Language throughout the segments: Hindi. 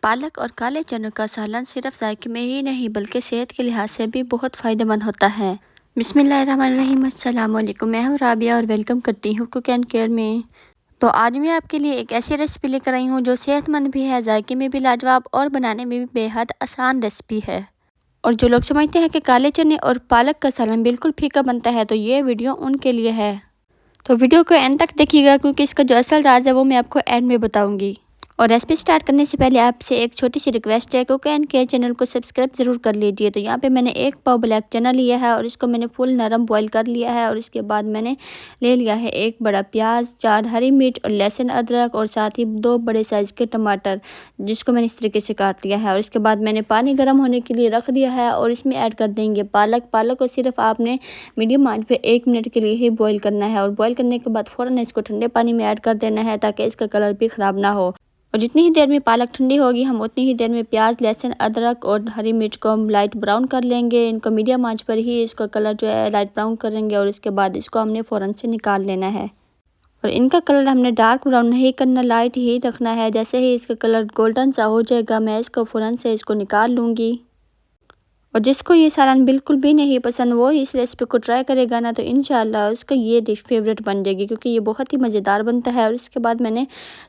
पालक और काले चनों का सालन सिर्फ जायके में ही नहीं बल्कि सेहत के लिहाज से भी बहुत फ़ायदेमंद होता है। बिस्मिल्लाहिर्रहमानिर्रहीम, अस्सलाम वालेकुम। मैं हूँ राबिया और वेलकम करती हूँ कुक एंड केयर में। तो आज मैं आपके लिए एक ऐसी रेसिपी लेकर आई हूँ जो सेहतमंद भी है, जायके में भी लाजवाब और बनाने में भी बेहद आसान रेसिपी है। और जो लोग समझते हैं कि काले चने और पालक का सालन बिल्कुल फीका बनता है, तो ये वीडियो उनके लिए है। तो वीडियो को एंड तक देखिएगा क्योंकि इसका जो असल राज है वो मैं आपको एंड में बताऊंगी। और रेसिपी स्टार्ट करने से पहले आपसे एक छोटी सी रिक्वेस्ट है, कुक एंड केयर चैनल को सब्सक्राइब जरूर कर लीजिए। तो यहाँ पे मैंने 1 पाव ब्लैक चना लिया है और इसको मैंने फुल नरम बॉईल कर लिया है। और इसके बाद मैंने ले लिया है 1 बड़ा प्याज, 4 हरी मिर्च और लहसुन अदरक और साथ ही 2 बड़े साइज़ के टमाटर, जिसको मैंने इस तरीके से काट लिया है। और इसके बाद मैंने पानी गर्म होने के लिए रख दिया है और इसमें ऐड कर देंगे पालक। पालक को सिर्फ आपने मीडियम आंच पे 1 मिनट के लिए ही बॉईल करना है। और बॉईल करने के बाद फ़ौरन इसको ठंडे पानी में ऐड कर देना है ताकि इसका कलर भी ख़राब ना हो। और जितनी ही देर में पालक ठंडी होगी, हम उतनी ही देर में प्याज, लहसुन, अदरक और हरी मिर्च को हम लाइट ब्राउन कर लेंगे। इनको मीडियम आंच पर ही इसका कलर जो है लाइट ब्राउन करेंगे। और इसके बाद इसको हमने फ़ौरन से निकाल लेना है। और इनका कलर हमने डार्क ब्राउन नहीं करना, लाइट ही रखना है। जैसे ही इसका कलर गोल्डन सा हो जाएगा, मैं इसको फ़ौरन से इसको निकाल लूँगी। और जिसको ये सालन बिल्कुल भी नहीं पसंद, वो इस रेसिपी को ट्राई करेगा ना, तो इंशाल्लाह उसका ये डिश फेवरेट बन जाएगी क्योंकि ये बहुत ही मज़ेदार बनता है। और इसके बाद मैंने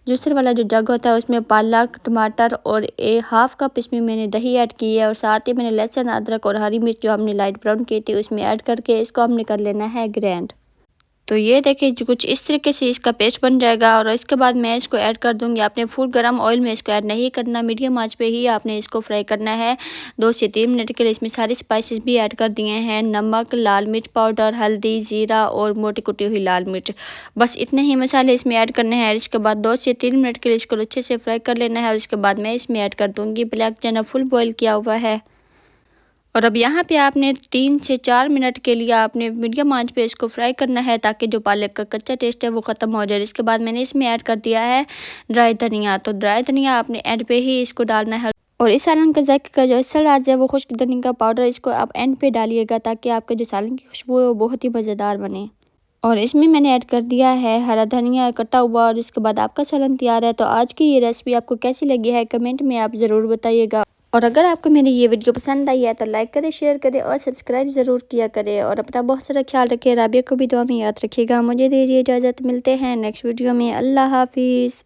जूसर वाला जो जग होता है उसमें पालक, टमाटर और हाफ़ कप इसमें मैंने दही ऐड की है। और साथ ही मैंने लहसुन, अदरक और हरी मिर्च जो हमने लाइट ब्राउन की थी उसमें ऐड करके इसको हमने कर लेना है ग्राइंड। तो ये देखिए जो कुछ इस तरीके से इसका पेस्ट बन जाएगा। और इसके बाद मैं इसको ऐड कर दूंगी। आपने फुल गरम ऑयल में इसको ऐड नहीं करना, मीडियम आंच पे ही आपने इसको फ्राई करना है 2 से 3 मिनट के लिए। इसमें सारे स्पाइसेस भी ऐड कर दिए हैं, नमक, लाल मिर्च पाउडर, हल्दी, जीरा और मोटी कुटी हुई लाल मिर्च। बस इतने ही मसाले इसमें ऐड करने हैं। इसके बाद 2 से 3 मिनट के लिए इसको अच्छे से फ्राई कर लेना है। और उसके बाद मैं इसमें ऐड कर दूँगी ब्लैक चना फुल बॉयल किया हुआ है। और अब यहाँ पे आपने 3 से 4 मिनट के लिए आपने मीडियम आंच पे इसको फ्राई करना है ताकि जो पालक का कच्चा टेस्ट है वो ख़त्म हो जाए। इसके बाद मैंने इसमें ऐड कर दिया है ड्राई धनिया। तो ड्राई धनिया आपने एंड पे ही इसको डालना है। और इस सालन का जायके का जो असल राज है वो खुश्क धनिया का पाउडर, इसको आप एंड पे डालिएगा ताकि आपके जो सालन की खुशबू है वो बहुत ही मज़ेदार बने। और इसमें मैंने ऐड कर दिया है हरा धनिया कटा हुआ। और इसके बाद आपका सालन तैयार है। तो आज की ये रेसिपी आपको कैसी लगी है कमेंट में आप ज़रूर बताइएगा। और अगर आपको मेरी ये वीडियो पसंद आई है तो लाइक करें, शेयर करें और सब्सक्राइब ज़रूर किया करें। और अपना बहुत सारा ख्याल रखें। राबिया को भी दुआ में याद रखिएगा। मुझे दीजिए इजाज़त, मिलते हैं नेक्स्ट वीडियो में। अल्लाह हाफिज़।